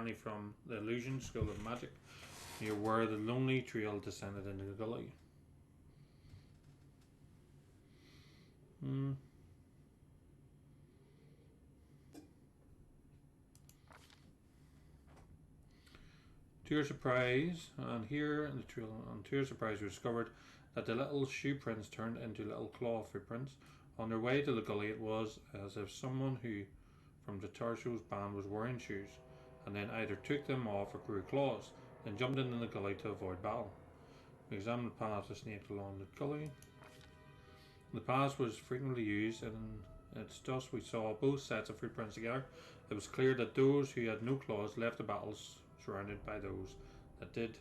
apparently from the illusion school of magic, near where the lonely trail descended into the gully. To your surprise, and here in the trail, and to your surprise, we discovered that the little shoe prints turned into little claw footprints. On their way to the gully, it was as if someone who from the Tarso's band was wearing shoes, and then either took them off or grew claws, then jumped into the gully to avoid battle. We examined the path that snaked along the gully. The path was frequently used, and in its dust we saw both sets of footprints together. It was clear that those who had no claws left the battles surrounded by those that did.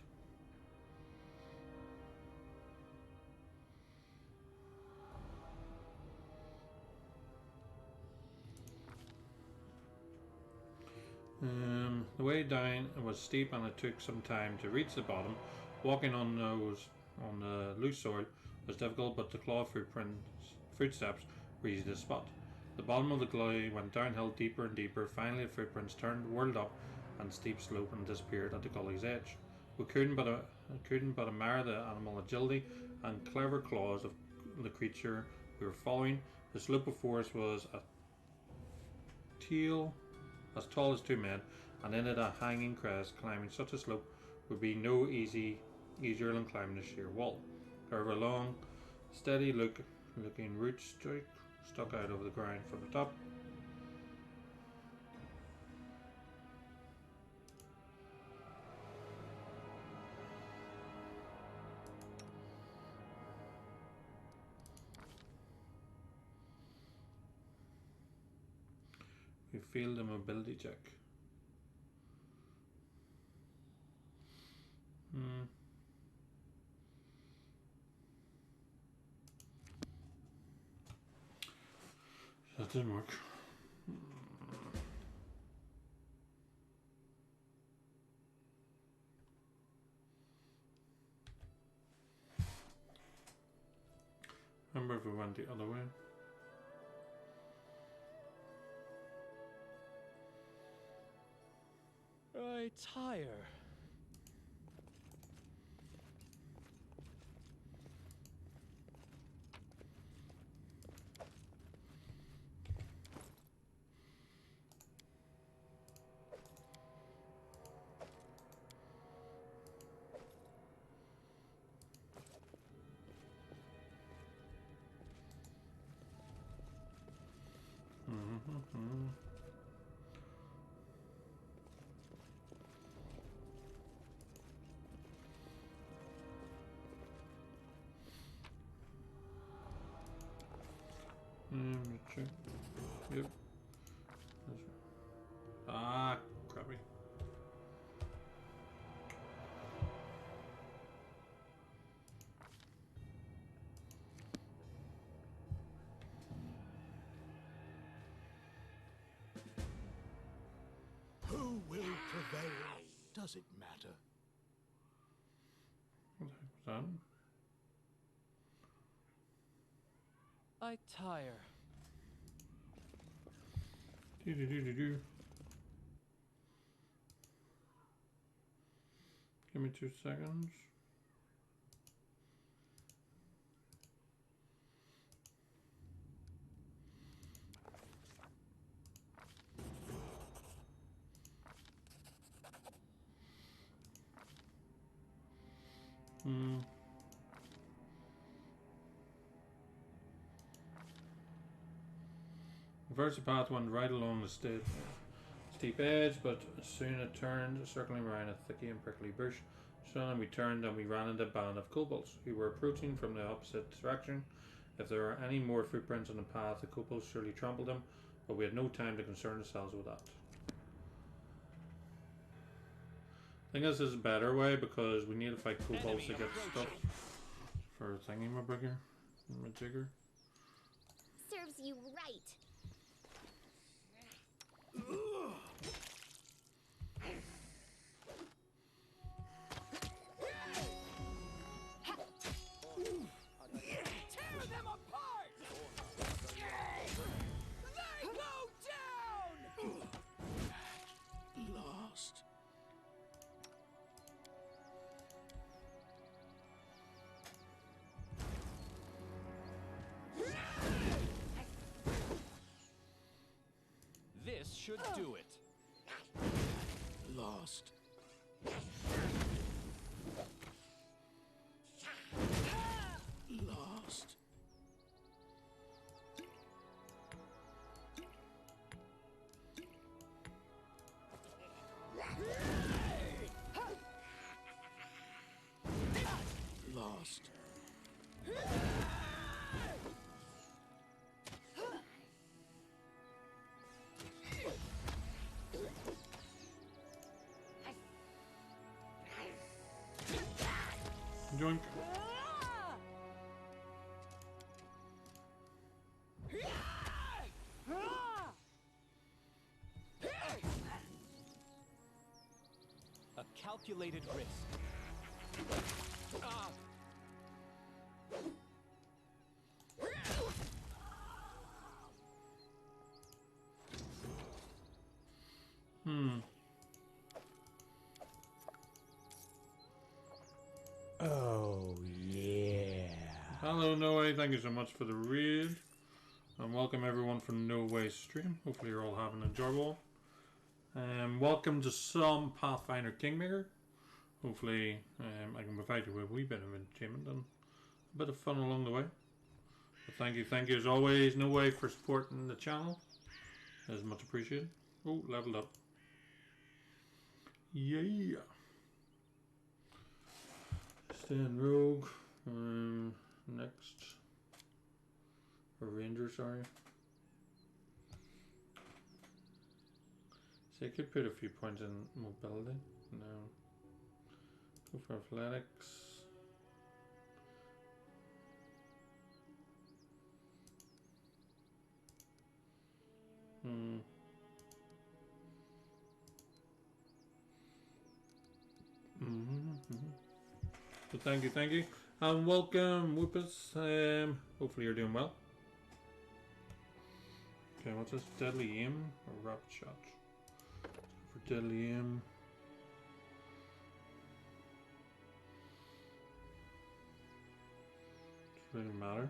The way down was steep and it took some time to reach the bottom. Walking on the loose soil was difficult, but the claw footsteps were easy to spot. The bottom of the gully went downhill deeper and deeper. Finally the footprints turned, whirled up and steep slope and disappeared at the gully's edge. We couldn't but admire the animal agility and clever claws of the creature we were following. The slope before us was as tall as 2 men, and ended a hanging crest. Climbing such a slope would be no easier than climbing a sheer wall. However, a long, steady looking root stuck out over the ground from the top. We failed a mobility check. That didn't work. Remember if we went the other way? I tire. Check. Yep. Ah, crappy. Who will prevail? Does it matter? What the heck was that? I tire. Do. Give me 2 seconds. First, the path went right along the steep edge, but soon it turned, circling around a thicky and prickly bush. Suddenly we turned and we ran into a band of kobolds who were approaching from the opposite direction. If there were any more footprints on the path, the kobolds surely trampled them, but we had no time to concern ourselves with that. I think this is a better way because we need to fight kobolds to get stuff for thingy-mabigger, majigger. Serves you right. Tear them apart! They go down! Last. should do it. Lost. Lost. Lost. Joink. A calculated risk. Oh, yeah. Hello, No Way. Thank you so much for the read. And welcome everyone from No Way stream. Hopefully you're all having an enjoyable. Welcome to some Pathfinder Kingmaker. Hopefully I can provide you with a wee bit of entertainment and a bit of fun along the way. But thank you as always, No Way, for supporting the channel. That is much appreciated. Oh, leveled up. Yeah. Stand rogue. Next. A ranger, sorry. So I could put a few points in mobility. No. Go for athletics. So thank you. And welcome, Whoopus. Hopefully you're doing well. Okay, what's this? Deadly aim or rapid shot? For deadly aim. Doesn't really matter.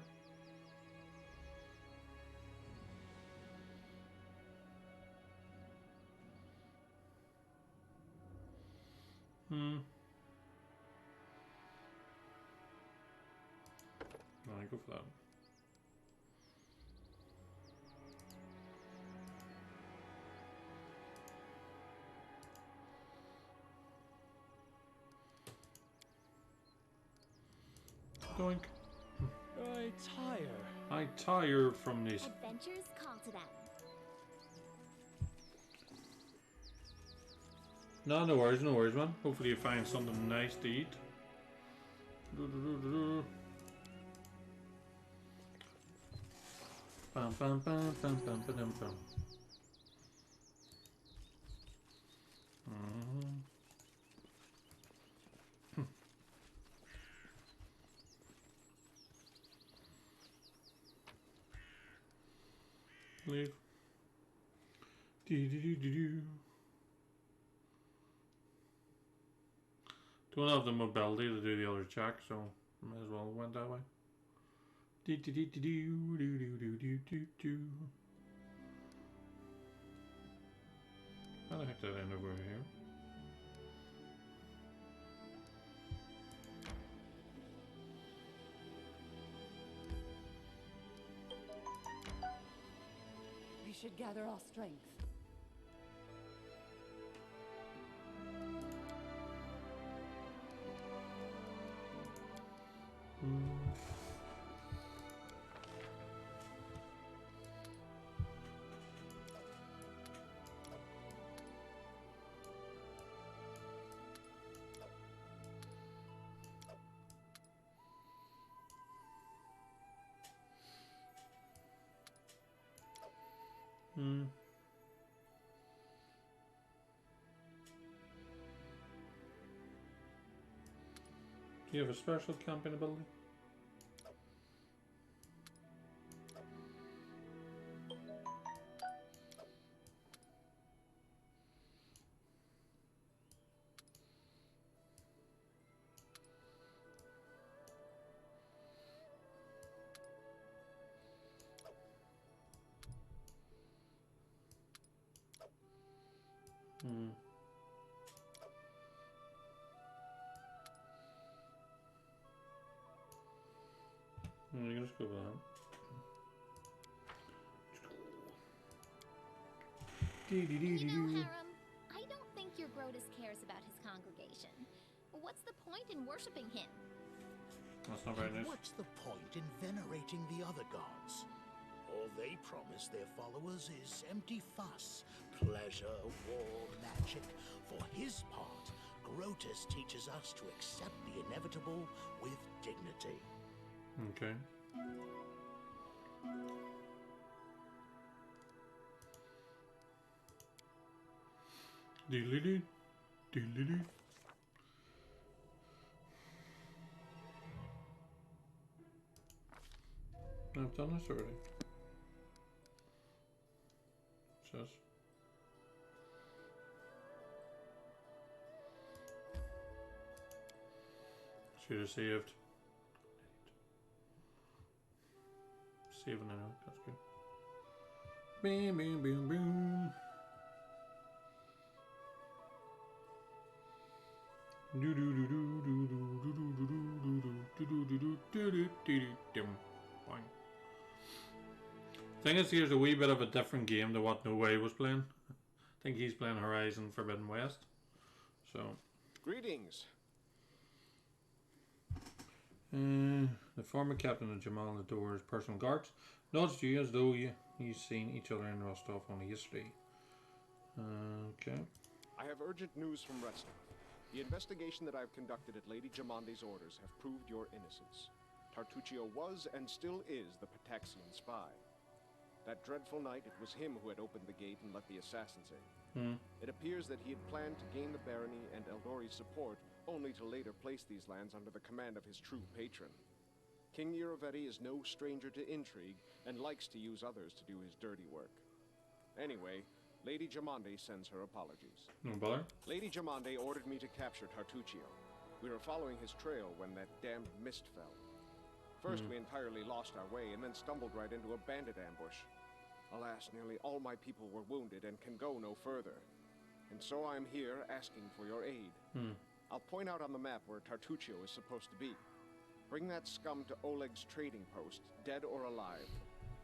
No, I go for that. Doink. I tire. I tire from this. Adventures call to them. No worries, man. Hopefully you find something nice to eat. Bam, bam, bam, bam, bam, bam, bam. Leave. Don't have the mobility to do the other check, so might as well went that way. How the heck did I end over here? We should gather our strength. Do you have a special camping ability? Hmm. You can just go with that. You know, Harem, I don't think your Grotus cares about his congregation. What's the point in worshipping him? That's not very nice. What's the point in venerating the other gods? All they promise their followers is empty fuss, pleasure, war, magic. For his part, Grotus teaches us to accept the inevitable with dignity. Okay. Doodly-doo. Doodly-doo. I've done this already. Says. Should have saved. Saving it out, that's good. Boom, boom, boom, boom. Do do do do do do do do do do do do do do do do do. Fine. Thing is, here's a wee bit of a different game to what No Way was playing. I think he's playing Horizon Forbidden West. So. Greetings. The former captain of Jamal Nador's personal guards nods you as though you've seen each other in Rostov only yesterday. Okay. I have urgent news from Rostov. The investigation that I've conducted at Lady Jamande's orders have proved your innocence. Tartuccio was and still is the Pataxian spy. That dreadful night, it was him who had opened the gate and let the assassins in. It appears that he had planned to gain the barony and Eldori's support, only to later place these lands under the command of his true patron. King Irovetti is no stranger to intrigue, and likes to use others to do his dirty work. Anyway, Lady Jamande sends her apologies. No bother. Lady Jamande ordered me to capture Tartuccio. We were following his trail when that damned mist fell. First, we entirely lost our way, and then stumbled right into a bandit ambush. Alas, nearly all my people were wounded and can go no further. And so I'm here asking for your aid. I'll point out on the map where Tartuccio is supposed to be. Bring that scum to Oleg's trading post, dead or alive.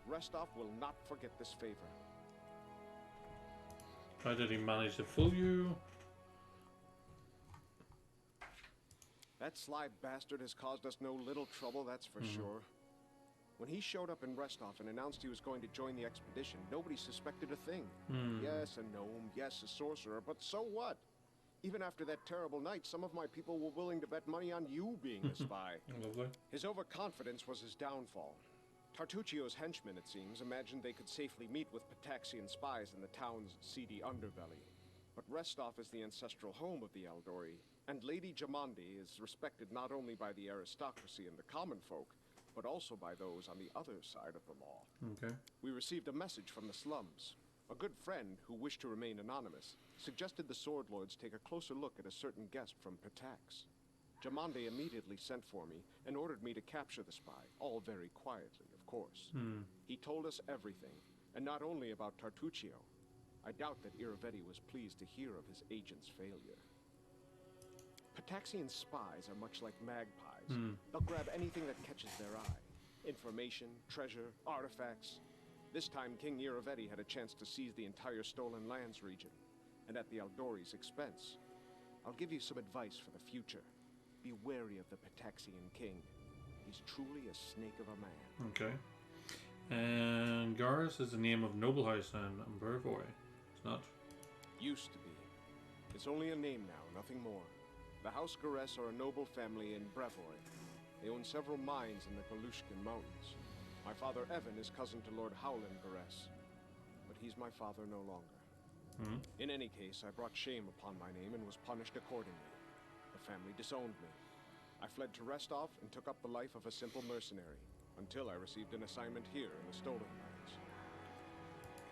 Rostov will not forget this favor. How did he manage to fool you? That sly bastard has caused us no little trouble, that's for sure. When he showed up in Rostov and announced he was going to join the expedition, nobody suspected a thing. Yes, a gnome, yes, a sorcerer, but so what? Even after that terrible night, some of my people were willing to bet money on you being the spy. Lovely. His overconfidence was his downfall. Tartuccio's henchmen, it seems, imagined they could safely meet with Pataxian spies in the town's seedy underbelly. But Rostov is the ancestral home of the Eldori, and Lady Jamande is respected not only by the aristocracy and the common folk, but also by those on the other side of the law. Okay. We received a message from the slums. A good friend, who wished to remain anonymous, suggested the Sword Lords take a closer look at a certain guest from Patax. Jamande immediately sent for me and ordered me to capture the spy, all very quietly, of course. He told us everything, and not only about Tartuccio. I doubt that Irovetti was pleased to hear of his agent's failure. Pataxian spies are much like magpies. They'll grab anything that catches their eye. Information, treasure, artifacts. This time, King Irovetti had a chance to seize the entire Stolen Lands region, and at the Eldori's expense. I'll give you some advice for the future. Be wary of the Pataxian king. He's truly a snake of a man. Okay. And Garis is the name of noble house in Brevoy. It's not. Used to be. It's only a name now, nothing more. The House Gares are a noble family in Brevoy. They own several mines in the Galushkin Mountains. My father Evan is cousin to Lord Howland Gares, but he's my father no longer. In any case, I brought shame upon my name and was punished accordingly. The family disowned me. I fled to Rostov and took up the life of a simple mercenary, until I received an assignment here in the Stolen Lands.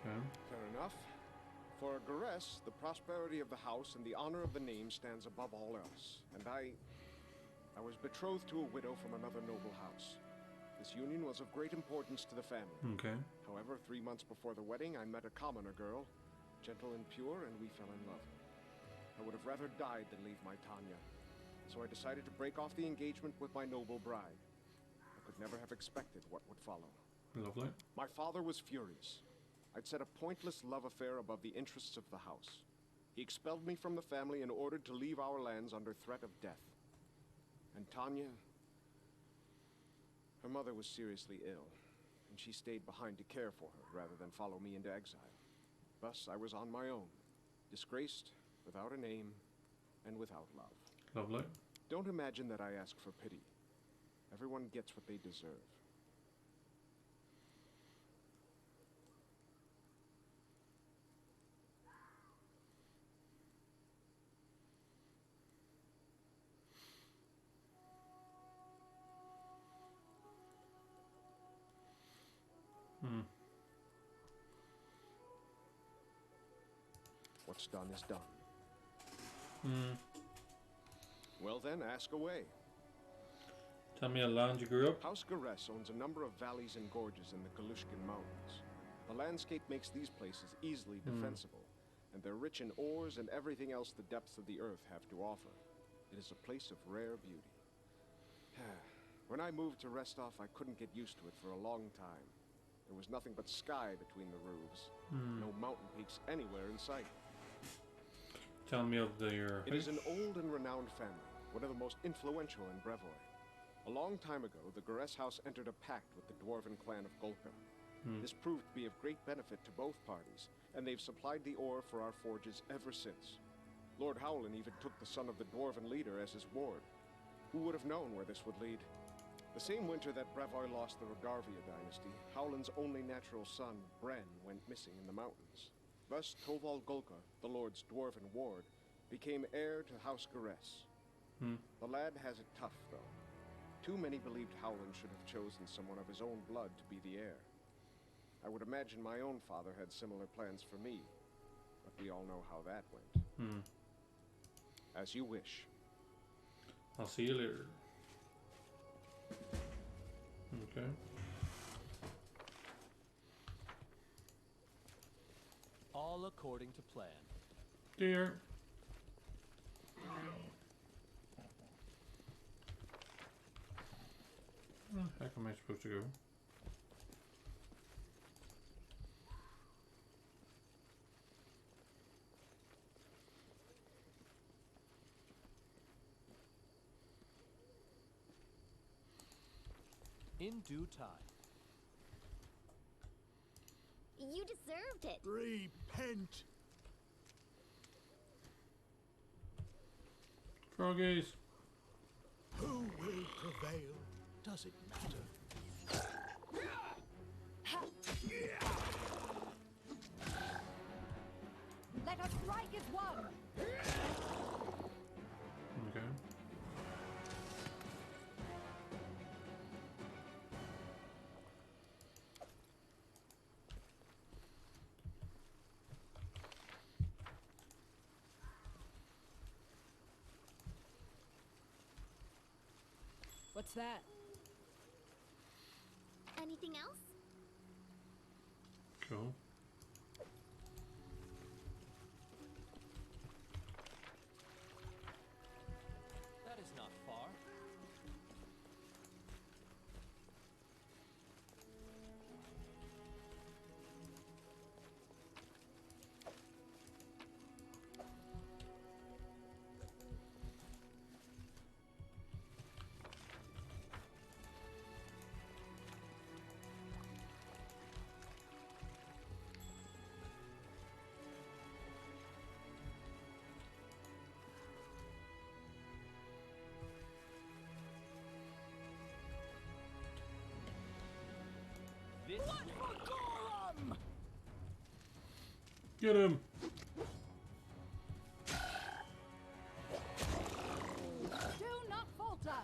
Okay. Fair enough. For Gares, the prosperity of the house and the honor of the name stands above all else, and I was betrothed to a widow from another noble house. This union was of great importance to the family. Okay. However, 3 months before the wedding, I met a commoner girl, gentle and pure, and we fell in love. have rather died than leave my Tanya. So I decided to break off the engagement with my noble bride. I could never have expected what would follow. Lovely. My father was furious. I'd set a pointless love affair above the interests of the house. He expelled me from the family and ordered to leave our lands under threat of death. And Tanya... her mother was seriously ill, and she stayed behind to care for her rather than follow me into exile. Thus, I was on my own, disgraced, without a name, and without love. Lovely. Don't imagine that I ask for pity. Everyone gets what they deserve. What's done is done. Well then, ask away. Tell me a land you grew up. House Garess owns a number of valleys and gorges in the Galushkin Mountains. The landscape makes these places easily defensible, and they're rich in ores and everything else the depths of the earth have to offer. It is a place of rare beauty. When I moved to Restov, I couldn't get used to it for a long time. There was nothing but sky between the roofs. No mountain peaks anywhere in sight. Tell me of their It is an old and renowned family, one of the most influential in Brevoy. A long time ago, the Garess house entered a pact with the dwarven clan of Golka. This proved to be of great benefit to both parties, and they've supplied the ore for our forges ever since. Lord Howland even took the son of the dwarven leader as his ward. Who would have known where this would lead? The same winter that Brevoy lost the Rogarvia dynasty, Howland's only natural son, Bren, went missing in the mountains. Thus, Toval Golka, the Lord's dwarven ward, became heir to House Garess. The lad has it tough, though. Too many believed Howland should have chosen someone of his own blood to be the heir. I would imagine my own father had similar plans for me, but we all know how that went. As you wish. I'll see you later. Okay. All according to plan. Dear. Where the heck am I supposed to go? In due time. You deserved it. Repent! Froggies. Who will prevail? Does it matter? Let us strike as one! Okay. What's that? Anything else? Cool. That is not far. This way. Get him! Do not falter!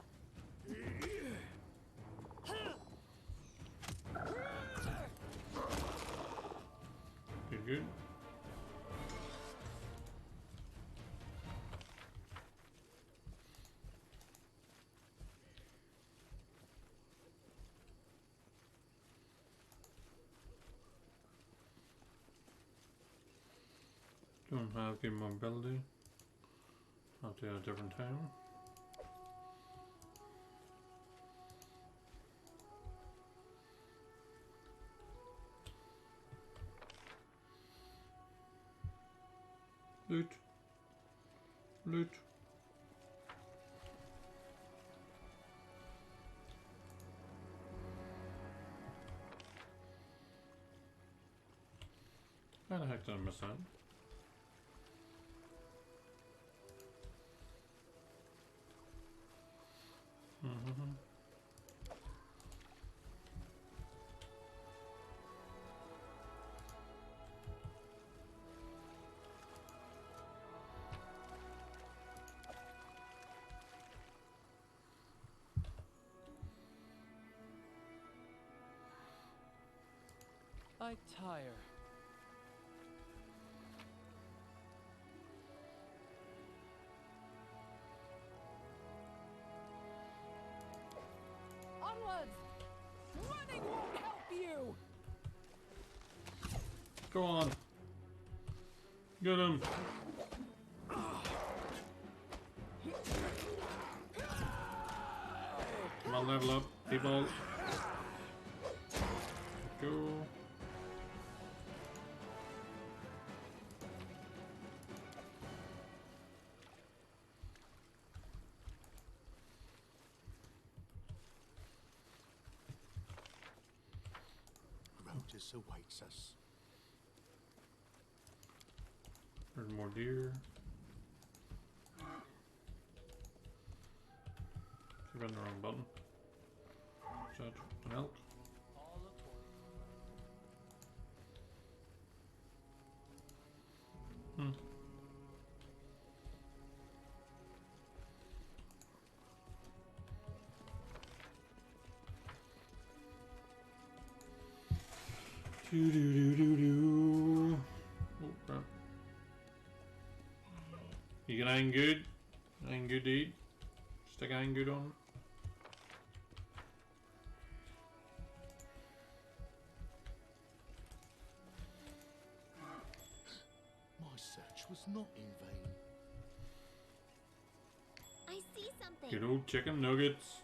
Good, good. Don't have good mobility. to a different town. Loot. Loot. How the heck did I miss that? I tire. Onwards! Running won't help you! Go on. Get him. Come on, level up, people. Go. Grotus awaits us. There's more deer. Keep hitting the wrong button. Judge milk. All according. Do do do do do. Oh crap. You got anything good? Anything good to eat? Stick anything good on? My search was not in vain. I see something. Good old chicken nuggets.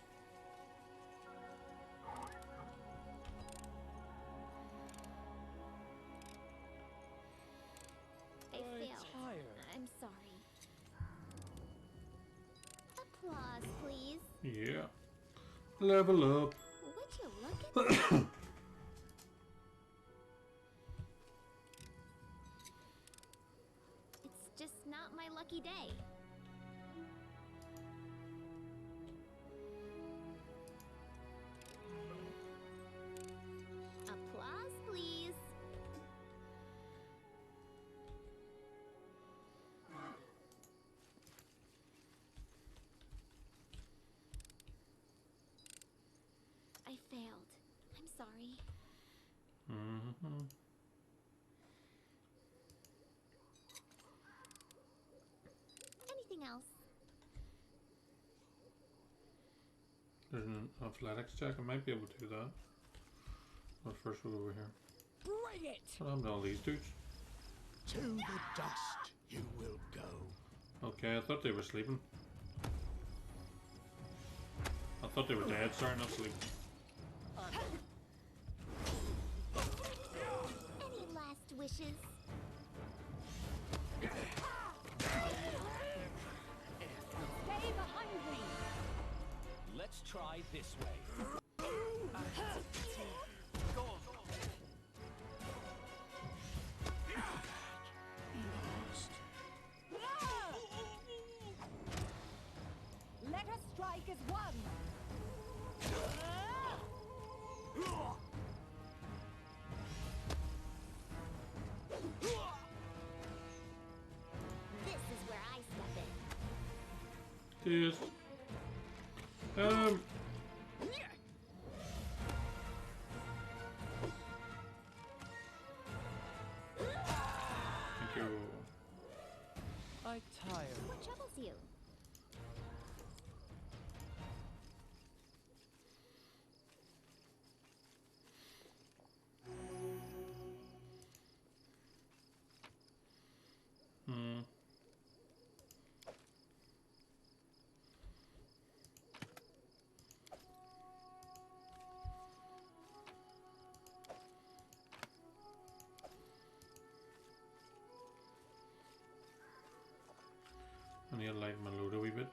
I failed. tire. I'm sorry. Applause, please. Yeah. Level up. Would you look at that? It's just not my lucky day. Applause, please. I failed. I'm sorry. Mm-hmm. Anything else? There's an athletics check. I might be able to do that. But first we'll go over here. Bring it! What happened to all these dudes? To the dust you will go. Okay, I thought they were sleeping. I thought they were dead. Sorry, not sleeping. Any last wishes? Stay behind me! Let's try this way. Lost. Let us strike as one! This is where I step in. Cheers. Thank you. I tire. What troubles you? need to lighten my load a wee bit.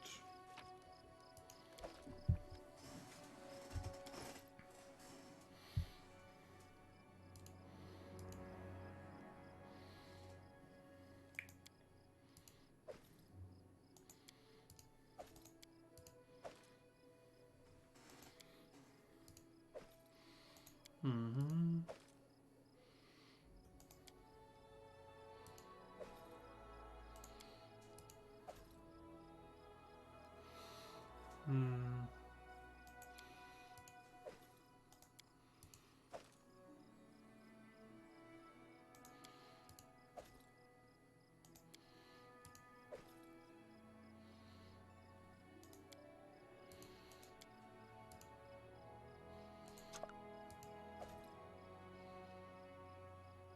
Mm-hmm. Hmm.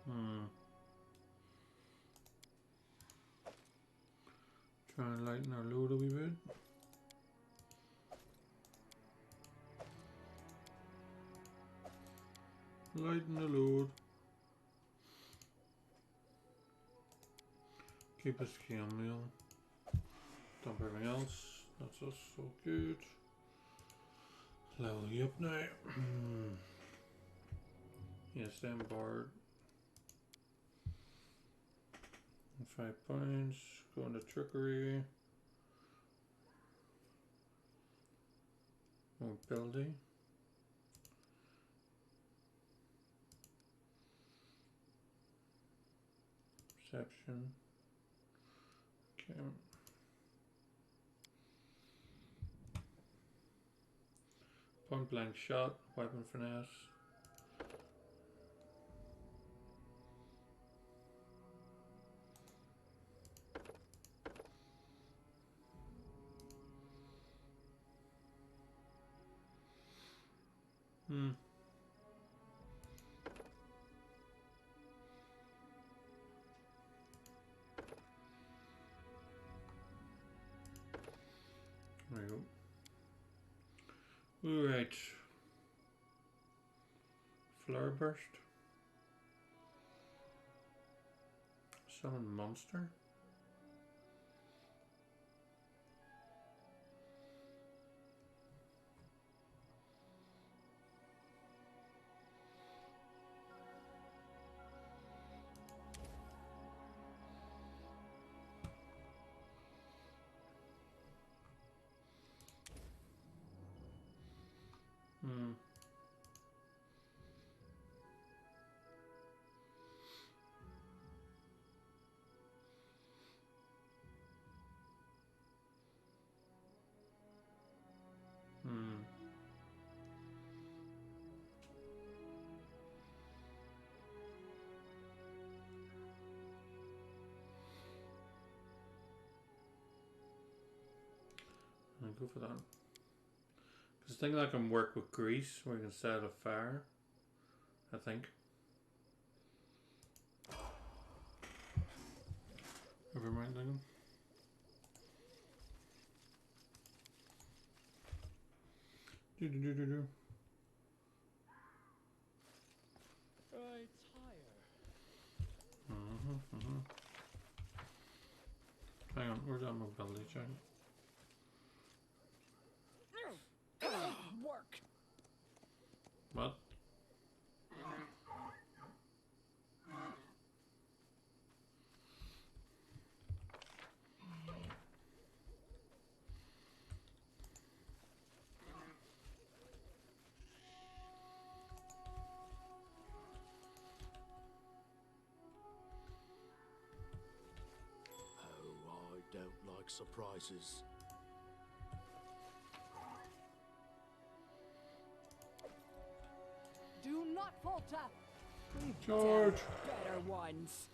Hmm. Try and lighten our load a wee bit. Lighten the load. Keep us scale meal. Dump everything else. That's us so good. Level you up now. Yes, then board. 5 points. Go into trickery. Mobility. Perception. Okay. Point blank shot. Weapon finesse. Hmm. There you go. Alright. Flare burst. Summon monster. Hmm. Hmm. I'll go for that. Because I think I can work with grease where you can set a fire. I think. Never mind, Lincoln. Do do do do do. I tire. Hang on, where's that mobility check? Work. What? Oh, I don't like surprises. Do not falter. Charge! Better ones.